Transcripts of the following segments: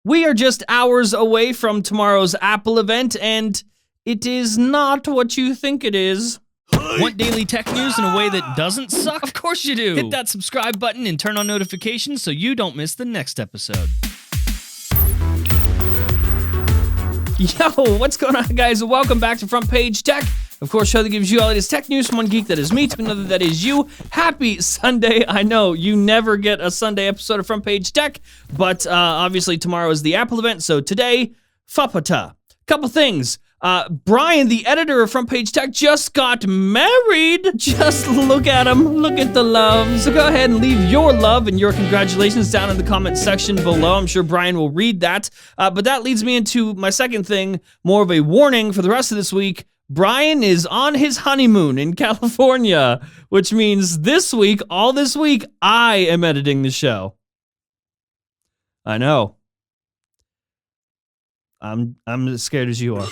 We are just hours away from tomorrow's Apple event, and it is not what you think it is. Want daily tech news in a way that doesn't suck? Of course you do. Hit that subscribe button and turn on notifications so you don't miss the next episode. Yo, what's going on, guys? Welcome back to Front Page Tech. Of course, show that gives you all latest tech news from one geek that is me to another that is you. Happy Sunday. I know you never get a Sunday episode of Front Page Tech, but obviously tomorrow is the Apple event, so today, Fapata. Couple things. Brian, the editor of Front Page Tech, just got married. Just look at him. Look at the love. So go ahead and leave your love and your congratulations down in the comment section below. I'm sure Brian will read that. But that leads me into my second thing, more of a warning for the rest of this week. Brian is on his honeymoon in California, which means this week, all this week, I am editing the show. I know. I'm as scared as you are.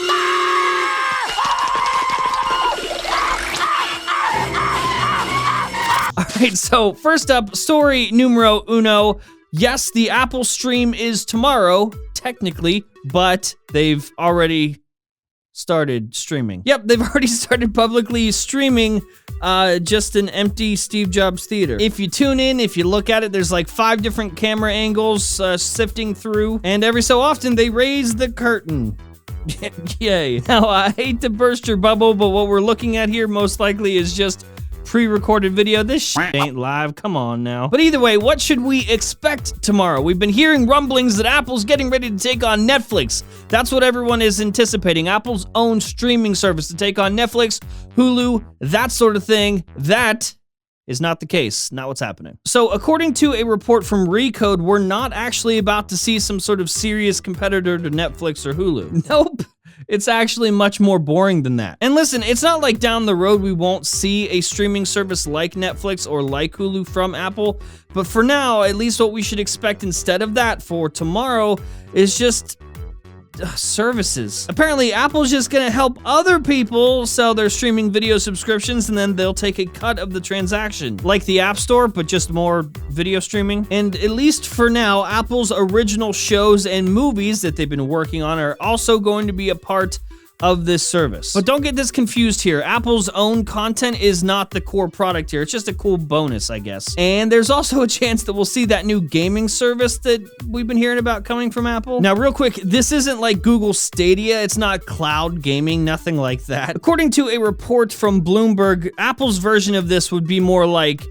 All right, so first up, story numero uno. Yes, the Apple stream is tomorrow, technically, but they've already started streaming. Yep, they've already started publicly streaming just an empty Steve Jobs theater. If you tune in, if you look at it, there's like 5 different camera angles sifting through, and every so often they raise the curtain. Yay. Now, I hate to burst your bubble, but what we're looking at here most likely is just pre-recorded video. This shit ain't live, come on now. But either way, what should we expect tomorrow? We've been hearing rumblings that Apple's getting ready to take on Netflix. That's what everyone is anticipating. Apple's own streaming service to take on Netflix, Hulu, that sort of thing. That is not the case, not what's happening. So according to a report from Recode, we're not actually about to see some sort of serious competitor to Netflix or Hulu. Nope. It's actually much more boring than that. And listen, it's not like down the road we won't see a streaming service like Netflix or like Hulu from Apple, but for now, at least what we should expect instead of that for tomorrow is just services. Apparently, Apple's just gonna help other people sell their streaming video subscriptions, and then they'll take a cut of the transaction. Like the App Store, but just more video streaming. And at least for now, Apple's original shows and movies that they've been working on are also going to be a part of this service. But don't get this confused here. Apple's own content is not the core product here. It's just a cool bonus, I guess. And there's also a chance that we'll see that new gaming service that we've been hearing about coming from Apple. Now, real quick, this isn't like Google Stadia. It's not cloud gaming, nothing like that. According to a report from Bloomberg, Apple's version of this would be more like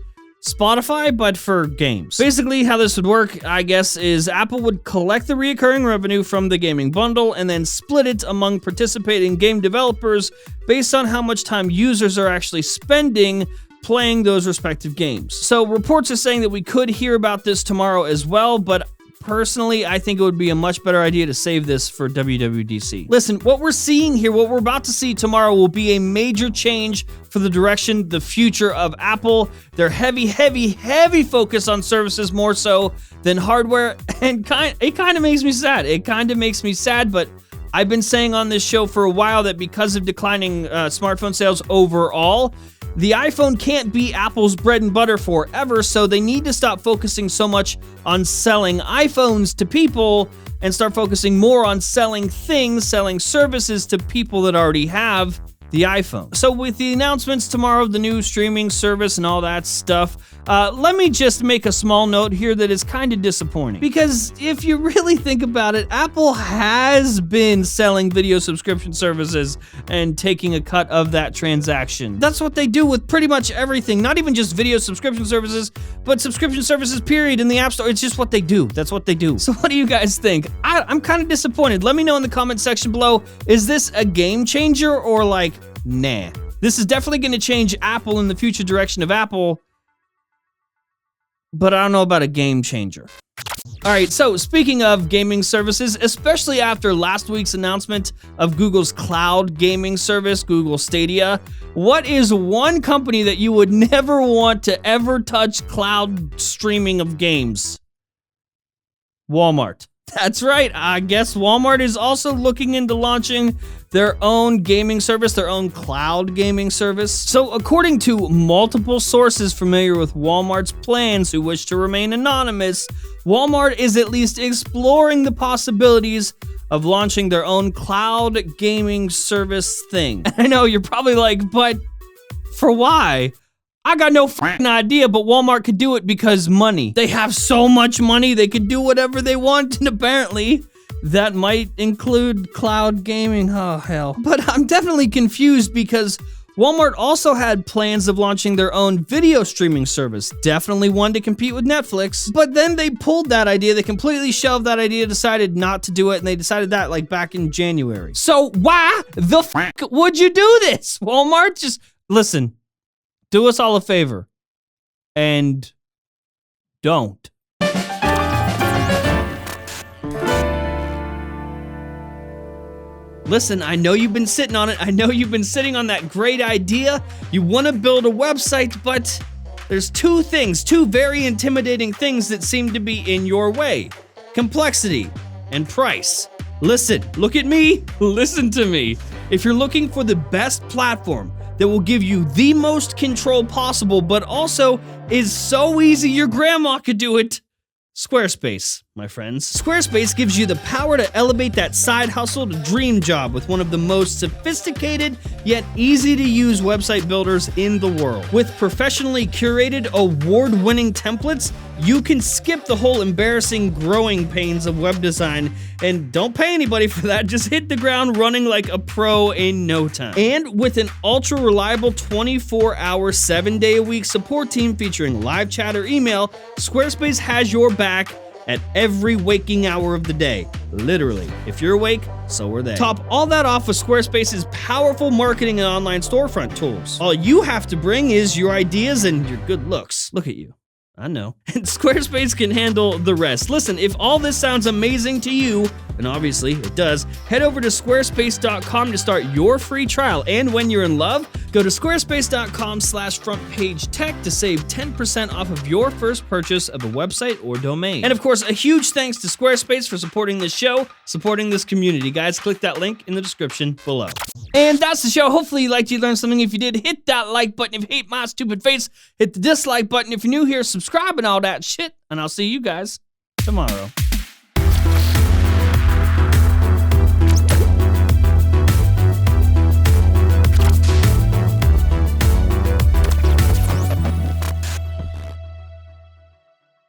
Spotify, but for games. Basically, how this would work, I guess, is Apple would collect the recurring revenue from the gaming bundle and then split it among participating game developers based on how much time users are actually spending playing those respective games. So reports are saying that we could hear about this tomorrow as well, but personally, I think it would be a much better idea to save this for WWDC. Listen, what we're seeing here, what we're about to see tomorrow will be a major change for the direction, the future of Apple. Their heavy focus on services more so than hardware, and it kind of makes me sad. It kind of makes me sad, but I've been saying on this show for a while that because of declining smartphone sales overall, the iPhone can't be Apple's bread and butter forever, so they need to stop focusing so much on selling iPhones to people and start focusing more on selling things, selling services to people that already have the iPhone. So with the announcements tomorrow of the new streaming service and all that stuff, let me just make a small note here that is kind of disappointing. Because if you really think about it, Apple has been selling video subscription services and taking a cut of that transaction. That's what they do with pretty much everything. Not even just video subscription services, but subscription services period in the App Store. It's just what they do. That's what they do. So what do you guys think? I'm kind of disappointed. Let me know in the comment section below. Is this a game changer or like, nah? This is definitely going to change Apple in the future direction of Apple, but I don't know about a game changer. All right, so speaking of gaming services, especially after last week's announcement of Google's cloud gaming service, Google Stadia, what is one company that you would never want to ever touch cloud streaming of games? Walmart. That's right. I guess Walmart is also looking into launching their own gaming service, their own cloud gaming service. So according to multiple sources familiar with Walmart's plans who wish to remain anonymous, Walmart is at least exploring the possibilities of launching their own cloud gaming service thing. I know you're probably like, but for why? I got no f***ing idea, but Walmart could do it because money. They have so much money, they could do whatever they want, and apparently that might include cloud gaming. Oh, hell. But I'm definitely confused because Walmart also had plans of launching their own video streaming service, definitely one to compete with Netflix, but then they pulled that idea, they completely shelved that idea, decided not to do it, and they decided that like back in January. So why the f*** would you do this? Walmart, just listen. Do us all a favor, and don't. Listen, I know you've been sitting on it. I know you've been sitting on that great idea. You want to build a website, but there's two very intimidating things that seem to be in your way. Complexity and price. Listen, look at me, listen to me. If you're looking for the best platform that will give you the most control possible, but also is so easy your grandma could do it, Squarespace, my friends. Squarespace gives you the power to elevate that side hustle to dream job with one of the most sophisticated yet easy to use website builders in the world. With professionally curated, award-winning templates, you can skip the whole embarrassing growing pains of web design and don't pay anybody for that. Just hit the ground running like a pro in no time. And with an ultra reliable 24-hour, 7-day-a-week support team featuring live chat or email, Squarespace has your back at every waking hour of the day. Literally, if you're awake, so are they. Top all that off with Squarespace's powerful marketing and online storefront tools. All you have to bring is your ideas and your good looks. Look at you. I know. And Squarespace can handle the rest. Listen, if all this sounds amazing to you, and obviously it does, head over to squarespace.com to start your free trial. And when you're in love, go to squarespace.com/frontpagetech to save 10% off of your first purchase of a website or domain. And of course, a huge thanks to Squarespace for supporting this show, supporting this community. Guys, click that link in the description below. And that's the show. Hopefully you liked, you learned something. If you did, hit that like button. If you hate my stupid face, hit the dislike button. If you're new here, subscribe and all that shit. And I'll see you guys tomorrow.